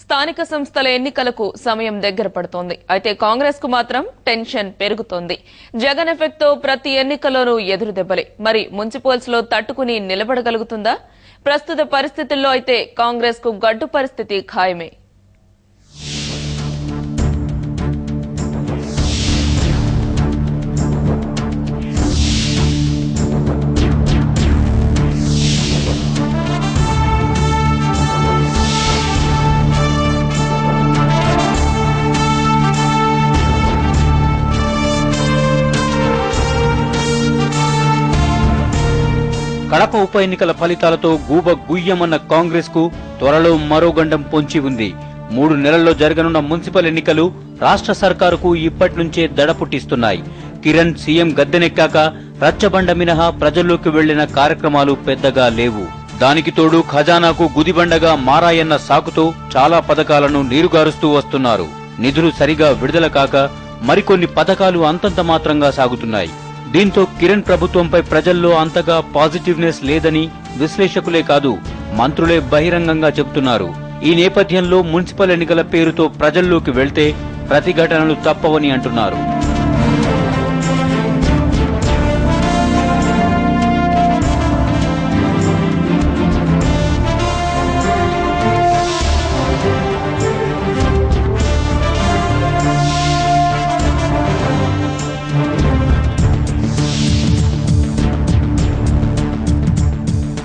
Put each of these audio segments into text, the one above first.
స్థానిక సంస్థల ఎన్నికలకు సమయం దగ్గర పడుతోంది. అయితే కాంగ్రెస్ కు మాత్రం టెన్షన్ పెరుగుతోంది. జగన్ ఎఫెక్ట్ తో ప్రతి ఎన్నికల్లోనూ ఎదురు దెబ్బలే. మరి మున్సిపల్స్ లో తట్టుకుని నిలబడగలుగుతుందా? ప్రస్తుత పరిస్థితుల్లో అయితే కాంగ్రెస్ కు గడ్డు పరిస్థితి ఖాయమే. కడప ఉప ఎన్నికల ఫలితాలతో గూబ గుయ్యమన్న కాంగ్రెస్ కు త్వరలో మరో గండం పొంచి ఉంది. 3 నెలల్లో జరగనున్న మున్సిపల్ ఎన్నికలు రాష్ట్ర సర్కారుకు ఇప్పటి నుంచే దడ పుట్టిస్తున్నాయి. కిరణ్ సీఎం గద్దెనెక్కాక రచ్చబండ మినహా ప్రజల్లోకి వెళ్లిన కార్యక్రమాలు పెద్దగా లేవు. దానికి తోడు ఖజానాకు గుదిబండగా మారాయన్న సాకుతో చాలా పథకాలను నీరుగారుస్తూ వస్తున్నారు. నిధులు సరిగా విడుదల కాక మరికొన్ని పథకాలు అంతంత మాత్రంగా సాగుతున్నాయి. దీంతో కిరణ్ ప్రభుత్వంపై ప్రజల్లో అంతగా పాజిటివ్నెస్ లేదని విశ్లేషకులే కాదు మంత్రులే బహిరంగంగా చెబుతున్నారు. ఈ నేపథ్యంలో మున్సిపల్ ఎన్నికల పేరుతో ప్రజల్లోకి వెళ్తే ప్రతిఘటనలు తప్పవని అంటున్నారు.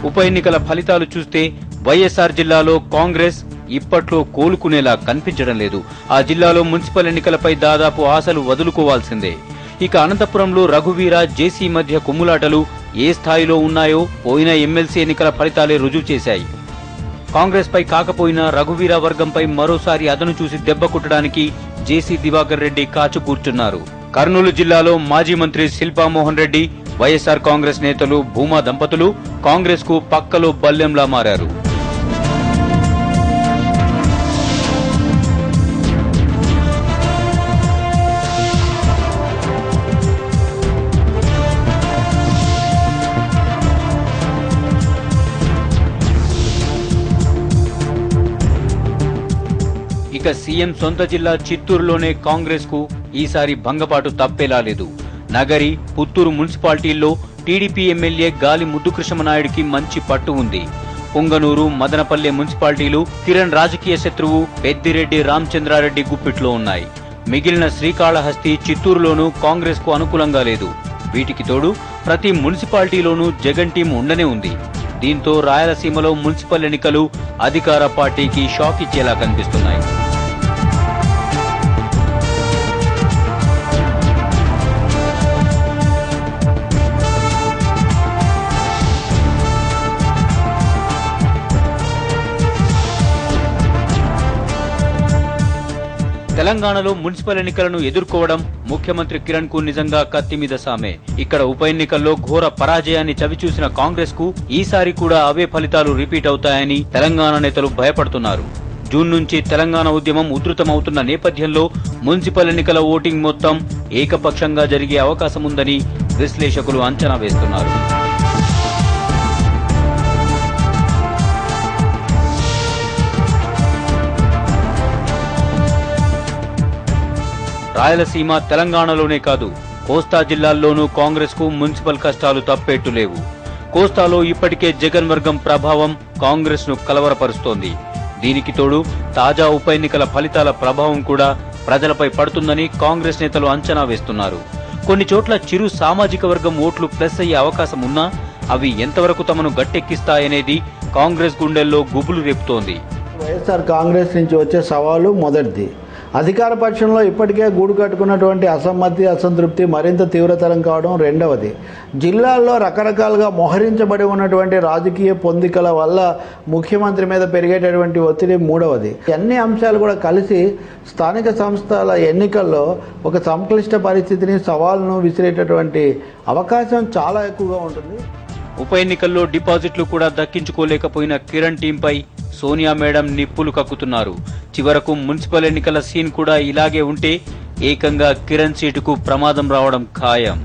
ఉప ఎన్నికల ఫలితాలు చూస్తే వైఎస్ఆర్ జిల్లాలో కాంగ్రెస్ ఇప్పట్లో కోలుకునేలా కనిపించడం లేదు. ఆ జిల్లాలో మున్సిపల్ ఎన్నికలపై దాదాపు ఆశలు వదులుకోవాల్సిందే. ఇక అనంతపురంలో రఘువీర జేసీ మధ్య కుమ్ములాటలు ఏ స్థాయిలో ఉన్నాయో పోయిన ఎమ్మెల్సీ ఎన్నికల ఫలితాలే రుజువు చేశాయి. కాంగ్రెస్ పై కాకపోయినా రఘువీర వర్గంపై మరోసారి అదను చూసి దెబ్బ కుట్టడానికి జేసీ దివాకర్ రెడ్డి కాచు కూర్చున్నారు. కర్నూలు జిల్లాలో మాజీ మంత్రి శిల్పామోహన్ రెడ్డి, వైఎస్ఆర్ కాంగ్రెస్ నేతలు భూమా దంపతులు కాంగ్రెస్ కు పక్కలో బల్లెంలా మారారు. ఇక సీఎం సొంత జిల్లా చిత్తూరులోనే కాంగ్రెస్ కు ఈసారి భంగపాటు తప్పేలా లేదు. నగరి, పుత్తూరు మున్సిపాలిటీల్లో టీడీపీ ఎమ్మెల్యే గాలి ముద్దుకృష్ణమనాయుడికి మంచి పట్టు ఉంది. పొంగనూరు, మదనపల్లె మున్సిపాలిటీలు కిరణ్ రాజకీయ శత్రువు పెద్దిరెడ్డి రామచంద్రారెడ్డి గుప్పిట్లో ఉన్నాయి. మిగిలిన శ్రీకాళహస్తి, చిత్తూరులోనూ కాంగ్రెస్ కు అనుకూలంగా లేదు. వీటికి తోడు ప్రతి మున్సిపాలిటీలోనూ జగన్ టీం ఉండనే ఉంది. దీంతో రాయలసీమలో మున్సిపల్ ఎన్నికలు అధికార పార్టీకి షాక్ ఇచ్చేలా కనిపిస్తున్నాయి. తెలంగాణలో మున్సిపల్ ఎన్నికలను ఎదుర్కోవడం ముఖ్యమంత్రి కిరణ్ కు నిజంగా కత్తిమీద సామే. ఇక్కడ ఉప ఎన్నికల్లో ఘోర పరాజయాన్ని చవిచూసిన కాంగ్రెస్ కు ఈసారి కూడా అవే ఫలితాలు రిపీట్ అవుతాయని తెలంగాణ నేతలు భయపడుతున్నారు. జూన్ నుంచి తెలంగాణ ఉద్యమం ఉధృతమవుతున్న నేపథ్యంలో మున్సిపల్ ఎన్నికల ఓటింగ్ మొత్తం ఏకపక్షంగా జరిగే అవకాశం ఉందని విశ్లేషకులు అంచనా వేస్తున్నారు. రాయలసీమ, తెలంగాణలోనే కాదు కోస్తా జిల్లాల్లోనూ కాంగ్రెస్ కు మున్సిపల్ కష్టాలు తప్పేట్టులేవు. కోస్తాలో ఇప్పటికే జగన్ వర్గం ప్రభావం కాంగ్రెస్ ను కలవరపరుస్తోంది. దీనికి తోడు తాజా ఉప ఎన్నికల ఫలితాల ప్రభావం కూడా ప్రజలపై పడుతుందని కాంగ్రెస్ నేతలు అంచనా వేస్తున్నారు. కొన్ని చోట్ల చిరు సామాజిక వర్గం ఓట్లు ప్లస్ అయ్యే అవకాశం ఉన్నా అవి ఎంతవరకు తమను గట్టెక్కిస్తాయనేది కాంగ్రెస్ గుండెల్లో గుబులు రేపుతోంది. వైఎస్ఆర్ కాంగ్రెస్ నుంచి వచ్చే సవాలు మొదటిది. అధికార పక్షంలో ఇప్పటికే గూడు కట్టుకున్నటువంటి అసమ్మతి, అసంతృప్తి మరింత తీవ్రతరం కావడం రెండవది. జిల్లాల్లో రకరకాలుగా మోహరించబడి ఉన్నటువంటి రాజకీయ పొందికల వల్ల ముఖ్యమంత్రి మీద పెరిగేటటువంటి ఒత్తిడి మూడవది. అన్ని అంశాలు కూడా కలిసి స్థానిక సంస్థల ఎన్నికల్లో ఒక సంక్లిష్ట పరిస్థితిని, సవాలును విసిరేటటువంటి అవకాశం చాలా ఎక్కువగా ఉంటుంది. ఉప ఎన్నికల్లో డిపాజిట్లు కూడా దక్కించుకోలేకపోయిన కిరణ్ టీంపై సోనియా మేడం నిప్పులు కక్కుతున్నారు. చివరకు మున్సిపల్ ఎన్నికల సీన్ కూడా ఇలాగే ఉంటే ఏకంగా కిరణ్ సీటుకు ప్రమాదం రావడం ఖాయం.